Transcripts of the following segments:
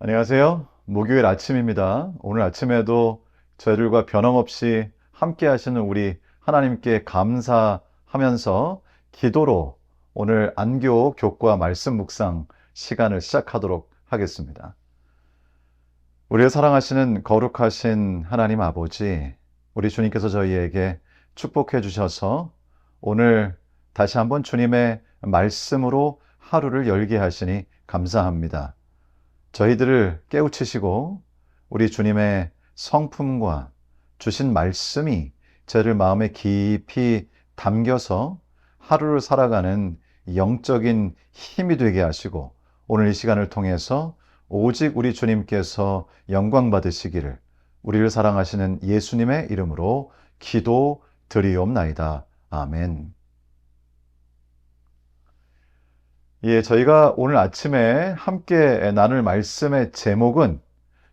안녕하세요. 목요일 아침입니다. 오늘 아침에도 저희들과 변함없이 함께 하시는 우리 하나님께 감사하면서 기도로 오늘 안교 교과 말씀 묵상 시간을 시작하도록 하겠습니다. 우리를 사랑하시는 거룩하신 하나님 아버지, 우리 주님께서 저희에게 축복해 주셔서 오늘 다시 한번 주님의 말씀으로 하루를 열게 하시니 감사합니다. 저희들을 깨우치시고 우리 주님의 성품과 주신 말씀이 저희를 마음에 깊이 담겨서 하루를 살아가는 영적인 힘이 되게 하시고 오늘 이 시간을 통해서 오직 우리 주님께서 영광 받으시기를 우리를 사랑하시는 예수님의 이름으로 기도 드리옵나이다. 아멘. 예, 저희가 오늘 아침에 함께 나눌 말씀의 제목은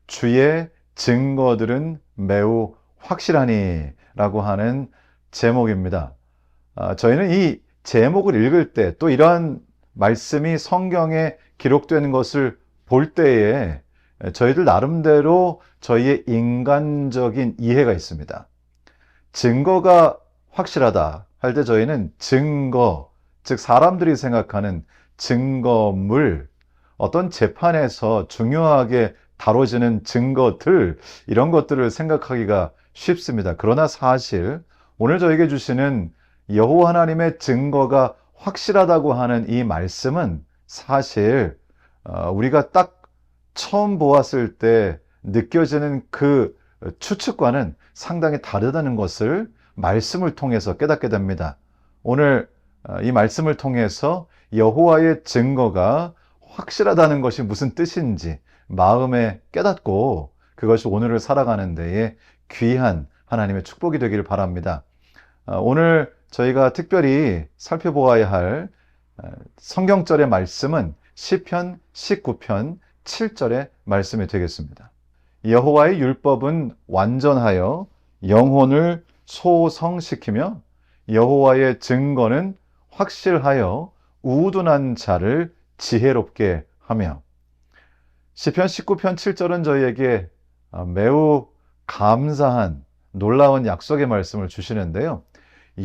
주의 증거들은 매우 확실하니 라고 하는 제목입니다. 저희는 이 제목을 읽을 때 또 이러한 말씀이 성경에 기록되는 것을 볼 때에 저희들 나름대로 저희의 인간적인 이해가 있습니다. 증거가 확실하다 할 때 저희는 증거, 즉 사람들이 생각하는 증거물, 어떤 재판에서 중요하게 다뤄지는 증거들, 이런 것들을 생각하기가 쉽습니다. 그러나 사실 오늘 저에게 주시는 여호와 하나님의 증거가 확실하다고 하는 이 말씀은 사실 우리가 딱 처음 보았을 때 느껴지는 그 추측과는 상당히 다르다는 것을 말씀을 통해서 깨닫게 됩니다. 오늘 이 말씀을 통해서 여호와의 증거가 확실하다는 것이 무슨 뜻인지 마음에 깨닫고 그것이 오늘을 살아가는 데에 귀한 하나님의 축복이 되기를 바랍니다. 오늘 저희가 특별히 살펴보아야 할 성경절의 말씀은 시편 19편 7절의 말씀이 되겠습니다. 여호와의 율법은 완전하여 영혼을 소성시키며 여호와의 증거는 확실하여 우둔한 자를 지혜롭게 하며. 시편 19편 7절은 저희에게 매우 감사한 놀라운 약속의 말씀을 주시는데요.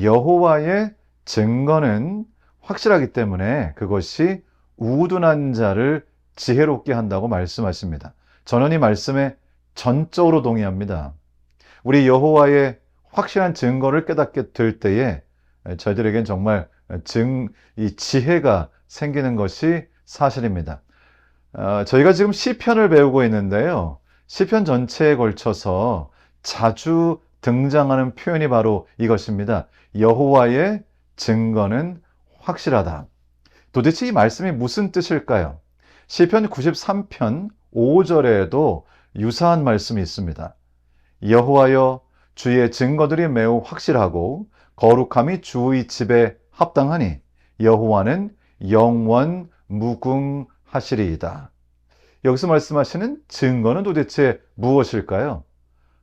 여호와의 증거는 확실하기 때문에 그것이 우둔한 자를 지혜롭게 한다고 말씀하십니다. 저는 이 말씀에 전적으로 동의합니다. 우리 여호와의 확실한 증거를 깨닫게 될 때에 저희들에겐 정말 이 지혜가 생기는 것이 사실입니다. 저희가 지금 시편을 배우고 있는데요. 시편 전체에 걸쳐서 자주 등장하는 표현이 바로 이것입니다. 여호와의 증거는 확실하다. 도대체 이 말씀이 무슨 뜻일까요? 시편 93편 5절에도 유사한 말씀이 있습니다. 여호와여 주의 증거들이 매우 확실하고 거룩함이 주의 집에 합당하니 여호와는 영원 무궁하시리이다. 여기서 말씀하시는 증거는 도대체 무엇일까요?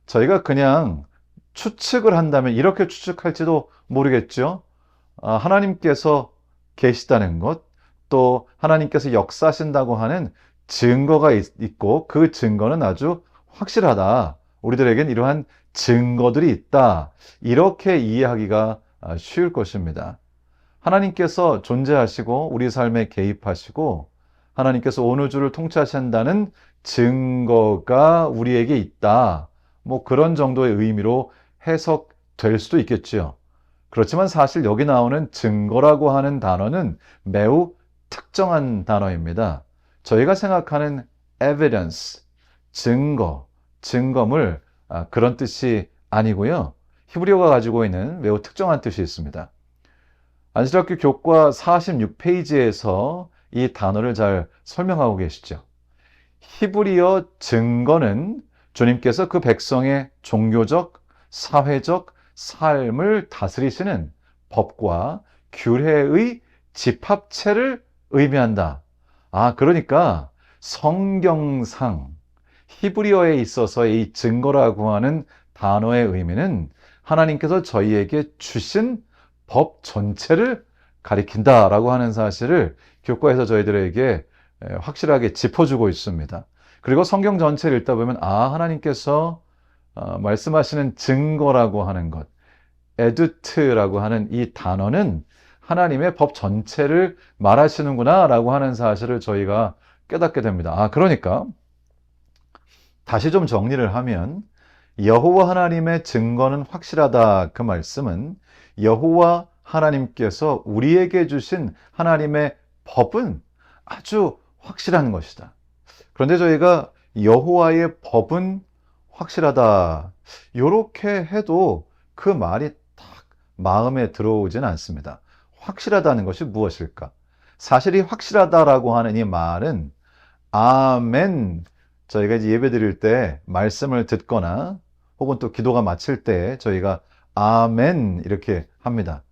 저희가 그냥 추측을 한다면 이렇게 추측할지도 모르겠죠. 하나님께서 계시다는 것, 또 하나님께서 역사하신다고 하는 증거가 있고 그 증거는 아주 확실하다. 우리들에겐 이러한 증거들이 있다. 이렇게 이해하기가 쉬울 것입니다. 하나님께서 존재하시고 우리 삶에 개입하시고 하나님께서 온 우주를 통치하신다는 증거가 우리에게 있다. 뭐 그런 정도의 의미로 해석될 수도 있겠죠. 그렇지만 사실 여기 나오는 증거라고 하는 단어는 매우 특정한 단어입니다. 저희가 생각하는 evidence, 증거물, 그런 뜻이 아니고요. 히브리어가 가지고 있는 매우 특정한 뜻이 있습니다. 안식학교 교과 46페이지에서 이 단어를 잘 설명하고 계시죠. 히브리어 증거는 주님께서 그 백성의 종교적, 사회적 삶을 다스리시는 법과 규례의 집합체를 의미한다. 그러니까 성경상 히브리어에 있어서 이 증거라고 하는 단어의 의미는 하나님께서 저희에게 주신 법 전체를 가리킨다라고 하는 사실을 교과에서 저희들에게 확실하게 짚어주고 있습니다. 그리고 성경 전체를 읽다 보면 하나님께서 말씀하시는 증거라고 하는 것, 에듀트라고 하는 이 단어는 하나님의 법 전체를 말하시는구나 라고 하는 사실을 저희가 깨닫게 됩니다. 그러니까 다시 좀 정리를 하면 여호와 하나님의 증거는 확실하다, 그 말씀은 여호와 하나님께서 우리에게 주신 하나님의 법은 아주 확실한 것이다. 그런데 저희가 여호와의 법은 확실하다, 이렇게 해도 그 말이 딱 마음에 들어오진 않습니다. 확실하다는 것이 무엇일까? 사실 이 확실하다라고 하는 이 말은 아멘, 저희가 이제 예배 드릴 때 말씀을 듣거나 혹은 또 기도가 마칠 때 저희가 아멘 이렇게 합니다.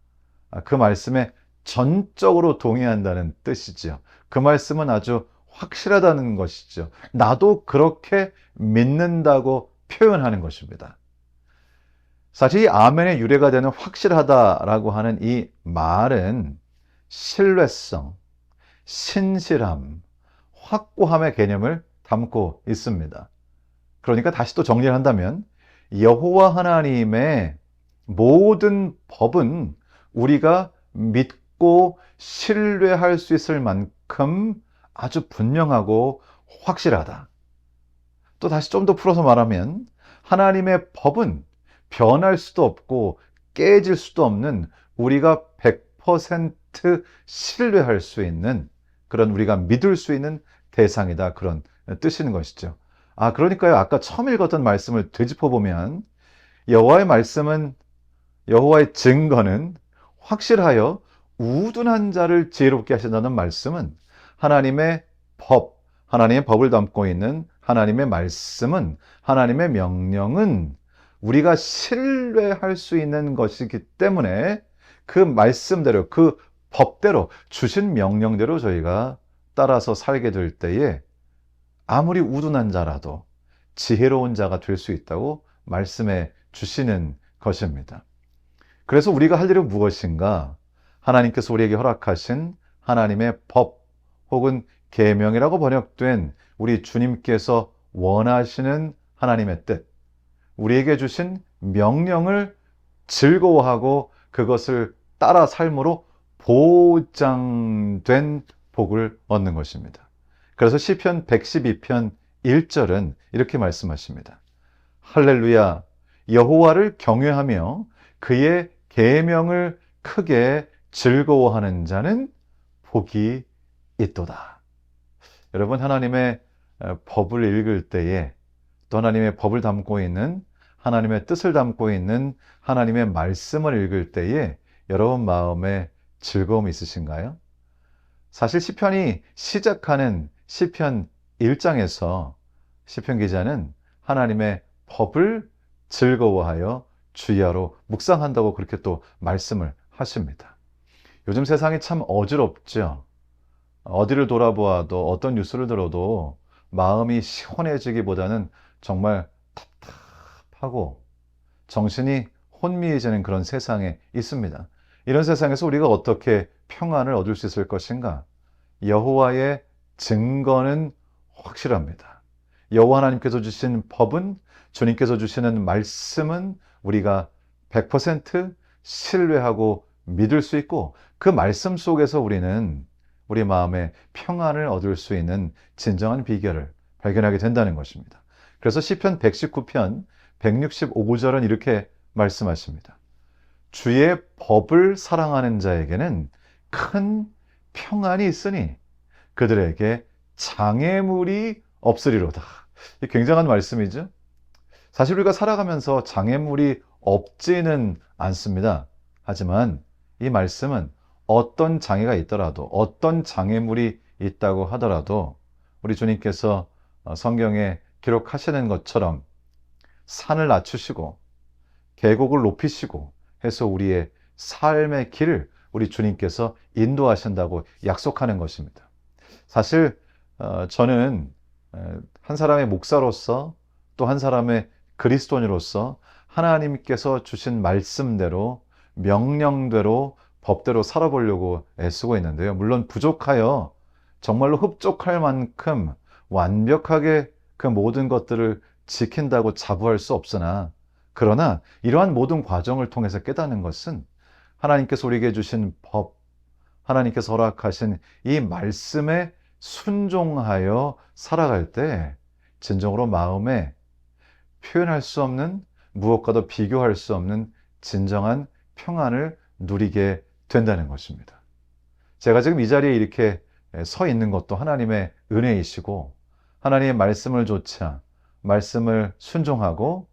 그 말씀에 전적으로 동의한다는 뜻이죠. 그 말씀은 아주 확실하다는 것이죠. 나도 그렇게 믿는다고 표현하는 것입니다. 사실 이 아멘의 유래가 되는 확실하다라고 하는 이 말은 신뢰성, 신실함, 확고함의 개념을 담고 있습니다. 그러니까 다시 또 정리를 한다면 여호와 하나님의 모든 법은 우리가 믿고 신뢰할 수 있을 만큼 아주 분명하고 확실하다. 또 다시 좀 더 풀어서 말하면 하나님의 법은 변할 수도 없고 깨질 수도 없는, 우리가 100% 신뢰할 수 있는, 그런 우리가 믿을 수 있는 대상이다, 그런 뜻이는 것이죠. 그러니까요, 아까 처음 읽었던 말씀을 되짚어보면 여호와의 말씀은, 여호와의 증거는 확실하여 우둔한 자를 지혜롭게 하신다는 말씀은 하나님의 법, 하나님의 법을 담고 있는 하나님의 말씀은, 하나님의 명령은 우리가 신뢰할 수 있는 것이기 때문에 그 말씀대로, 그 법대로, 주신 명령대로 저희가 따라서 살게 될 때에 아무리 우둔한 자라도 지혜로운 자가 될 수 있다고 말씀해 주시는 것입니다. 그래서 우리가 할 일은 무엇인가? 하나님께서 우리에게 허락하신 하나님의 법 혹은 계명이라고 번역된 우리 주님께서 원하시는 하나님의 뜻, 우리에게 주신 명령을 즐거워하고 그것을 따라 삶으로 보장된 복을 얻는 것입니다. 그래서 시편 112편 1절은 이렇게 말씀하십니다. 할렐루야, 여호와를 경외하며 그의 계명을 크게 즐거워하는 자는 복이 있도다. 여러분, 하나님의 법을 읽을 때에, 또 하나님의 법을 담고 있는, 하나님의 뜻을 담고 있는 하나님의 말씀을 읽을 때에 여러분 마음에 즐거움이 있으신가요? 사실 시편이 시작하는 시편 1장에서 시편 기자는 하나님의 법을 즐거워하여 주야로 묵상한다고 그렇게 또 말씀을 하십니다. 요즘 세상이 참 어지럽죠. 어디를 돌아보아도, 어떤 뉴스를 들어도 마음이 시원해지기보다는 정말 답답하고 정신이 혼미해지는 그런 세상에 있습니다. 이런 세상에서 우리가 어떻게 평안을 얻을 수 있을 것인가? 여호와의 증거는 확실합니다. 여호와 하나님께서 주신 법은, 주님께서 주시는 말씀은 우리가 100% 신뢰하고 믿을 수 있고, 그 말씀 속에서 우리는 우리 마음에 평안을 얻을 수 있는 진정한 비결을 발견하게 된다는 것입니다. 그래서 시편 119편 165절은 이렇게 말씀하십니다. 주의 법을 사랑하는 자에게는 큰 평안이 있으니 그들에게 장애물이 없으리로다. 굉장한 말씀이죠. 사실 우리가 살아가면서 장애물이 없지는 않습니다. 하지만 이 말씀은 어떤 장애가 있더라도, 어떤 장애물이 있다고 하더라도 우리 주님께서 성경에 기록하시는 것처럼 산을 낮추시고 계곡을 높이시고 해서 우리의 삶의 길을 우리 주님께서 인도하신다고 약속하는 것입니다. 사실 저는 한 사람의 목사로서, 또 한 사람의 그리스도인으로서 하나님께서 주신 말씀대로, 명령대로, 법대로 살아보려고 애쓰고 있는데요. 물론 부족하여 정말로 흡족할 만큼 완벽하게 그 모든 것들을 지킨다고 자부할 수 없으나, 그러나 이러한 모든 과정을 통해서 깨닫는 것은 하나님께서 우리에게 주신 법, 하나님께서 허락하신 이 말씀에 순종하여 살아갈 때 진정으로 마음에 표현할 수 없는, 무엇과도 비교할 수 없는 진정한 평안을 누리게 된다는 것입니다. 제가 지금 이 자리에 이렇게 서 있는 것도 하나님의 은혜이시고, 하나님의 말씀을 조차 말씀을 순종하고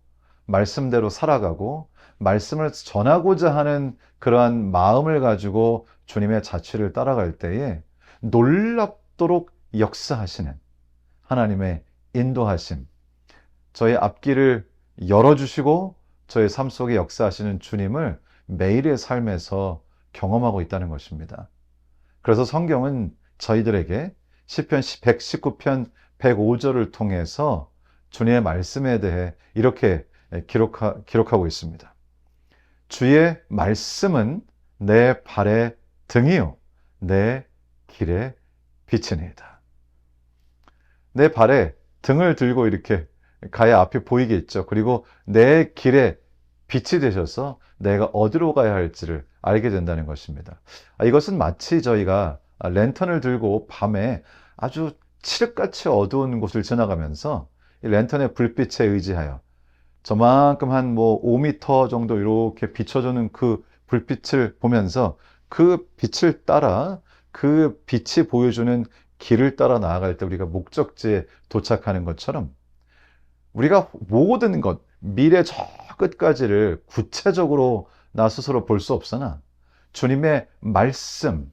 말씀대로 살아가고 말씀을 전하고자 하는 그러한 마음을 가지고 주님의 자취를 따라갈 때에 놀랍도록 역사하시는 하나님의 인도하심, 저의 앞길을 열어주시고 저의 삶 속에 역사하시는 주님을 매일의 삶에서 경험하고 있다는 것입니다. 그래서 성경은 저희들에게 시편 119편 105절을 통해서 주님의 말씀에 대해 이렇게 기록하고 있습니다. 주의 말씀은 내 발의 등이요 내 길의 빛이니이다. 내 발에 등을 들고 이렇게 가야 앞이 보이겠죠. 그리고 내 길에 빛이 되셔서 내가 어디로 가야 할지를 알게 된다는 것입니다. 이것은 마치 저희가 랜턴을 들고 밤에 아주 칠흑같이 어두운 곳을 지나가면서 이 랜턴의 불빛에 의지하여 저만큼 한 5m 정도 이렇게 비춰주는 그 불빛을 보면서 그 빛을 따라, 그 빛이 보여주는 길을 따라 나아갈 때 우리가 목적지에 도착하는 것처럼, 우리가 모든 것, 미래 저 끝까지를 구체적으로 나 스스로 볼 수 없으나 주님의 말씀,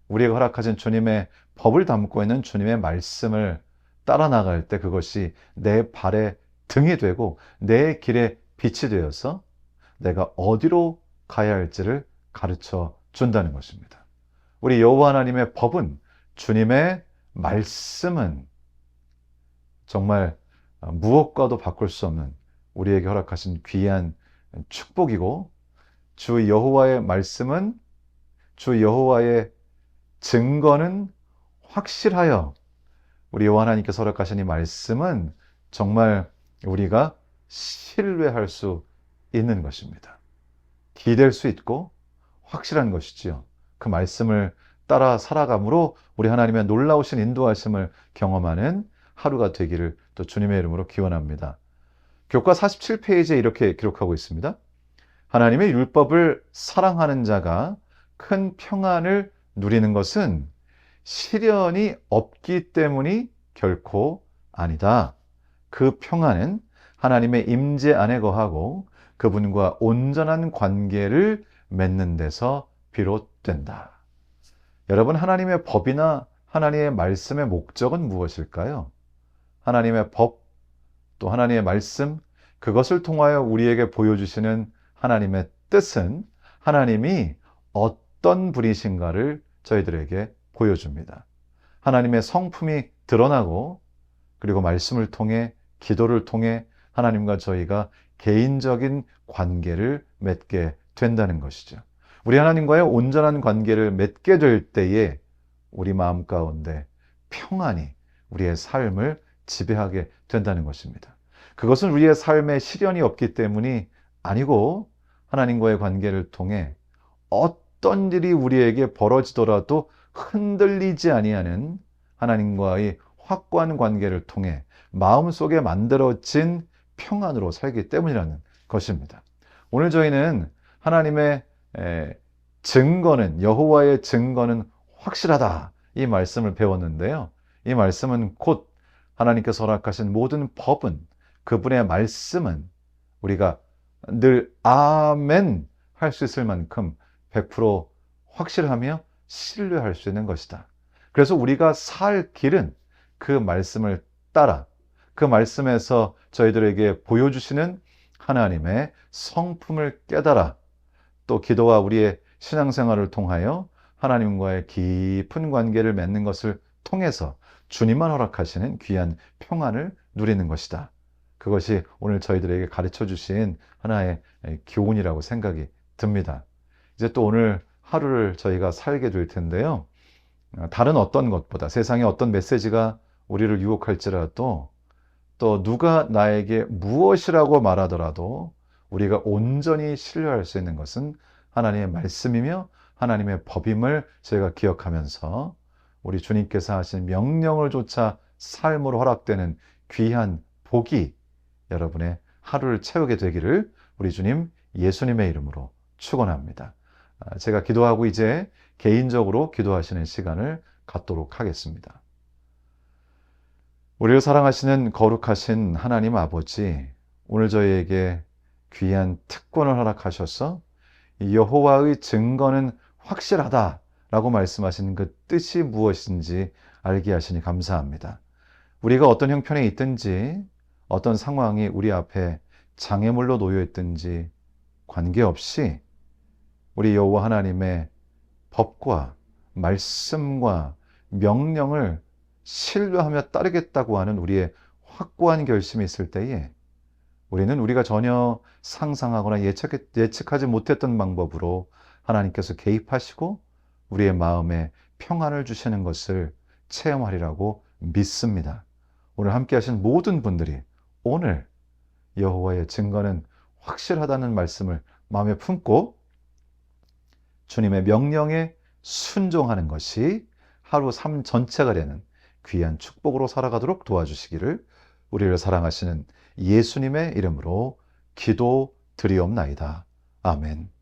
우리가 허락하신 주님의 법을 담고 있는 주님의 말씀을 따라 나갈 때 그것이 내 발의 등이 되고 내 길의 빛이 되어서 내가 어디로 가야 할지를 가르쳐 준다는 것입니다. 우리 여호와 하나님의 법은, 주님의 말씀은 정말 무엇과도 바꿀 수 없는 우리에게 허락하신 귀한 축복이고, 주 여호와의 말씀은, 주 여호와의 증거는 확실하여, 우리 여호와 하나님께서 허락하신 이 말씀은 정말 우리가 신뢰할 수 있는 것입니다. 기댈 수 있고 확실한 것이지요. 그 말씀을 따라 살아감으로 우리 하나님의 놀라우신 인도하심을 경험하는 하루가 되기를 또 주님의 이름으로 기원합니다. 교과 47페이지에 이렇게 기록하고 있습니다. 하나님의 율법을 사랑하는 자가 큰 평안을 누리는 것은 시련이 없기 때문이 결코 아니다. 그 평안은 하나님의 임재 안에 거하고 그분과 온전한 관계를 맺는 데서 비롯된다. 여러분, 하나님의 법이나 하나님의 말씀의 목적은 무엇일까요? 하나님의 법, 또 하나님의 말씀, 그것을 통하여 우리에게 보여주시는 하나님의 뜻은 하나님이 어떤 분이신가를 저희들에게 보여줍니다. 하나님의 성품이 드러나고, 그리고 말씀을 통해, 기도를 통해 하나님과 저희가 개인적인 관계를 맺게 된다는 것이죠. 우리 하나님과의 온전한 관계를 맺게 될 때에 우리 마음 가운데 평안이 우리의 삶을 지배하게 된다는 것입니다. 그것은 우리의 삶에 시련이 없기 때문이 아니고, 하나님과의 관계를 통해 어떤 일이 우리에게 벌어지더라도 흔들리지 아니하는 하나님과의 확고한 관계를 통해 마음속에 만들어진 평안으로 살기 때문이라는 것입니다. 오늘 저희는 하나님의 증거는, 여호와의 증거는 확실하다, 이 말씀을 배웠는데요. 이 말씀은 곧 하나님께서 허락하신 모든 법은, 그분의 말씀은 우리가 늘 아멘 할 수 있을 만큼 100% 확실하며 신뢰할 수 있는 것이다. 그래서 우리가 살 길은 그 말씀을 따라, 그 말씀에서 저희들에게 보여주시는 하나님의 성품을 깨달아, 또 기도와 우리의 신앙생활을 통하여 하나님과의 깊은 관계를 맺는 것을 통해서 주님만 허락하시는 귀한 평안을 누리는 것이다. 그것이 오늘 저희들에게 가르쳐 주신 하나의 교훈이라고 생각이 듭니다. 이제 또 오늘 하루를 저희가 살게 될 텐데요. 다른 어떤 것보다, 세상의 어떤 메시지가 우리를 유혹할지라도 또 누가 나에게 무엇이라고 말하더라도 우리가 온전히 신뢰할 수 있는 것은 하나님의 말씀이며 하나님의 법임을 저희가 기억하면서 우리 주님께서 하신 명령을 쫓아 삶으로 허락되는 귀한 복이 여러분의 하루를 채우게 되기를 우리 주님 예수님의 이름으로 축원합니다. 제가 기도하고 이제 개인적으로 기도하시는 시간을 갖도록 하겠습니다. 우리를 사랑하시는 거룩하신 하나님 아버지, 오늘 저희에게 귀한 특권을 허락하셔서 여호와의 증거는 확실하다라고 말씀하신 그 뜻이 무엇인지 알게 하시니 감사합니다. 우리가 어떤 형편에 있든지 어떤 상황이 우리 앞에 장애물로 놓여 있든지 관계없이 우리 여호와 하나님의 법과 말씀과 명령을 신뢰하며 따르겠다고 하는 우리의 확고한 결심이 있을 때에 우리는 우리가 전혀 상상하거나 예측하지 못했던 방법으로 하나님께서 개입하시고 우리의 마음에 평안을 주시는 것을 체험하리라고 믿습니다. 오늘 함께 하신 모든 분들이 오늘 여호와의 증거는 확실하다는 말씀을 마음에 품고 주님의 명령에 순종하는 것이 하루 삶 전체가 되는 귀한 축복으로 살아가도록 도와주시기를 우리를 사랑하시는 예수님의 이름으로 기도드리옵나이다. 아멘.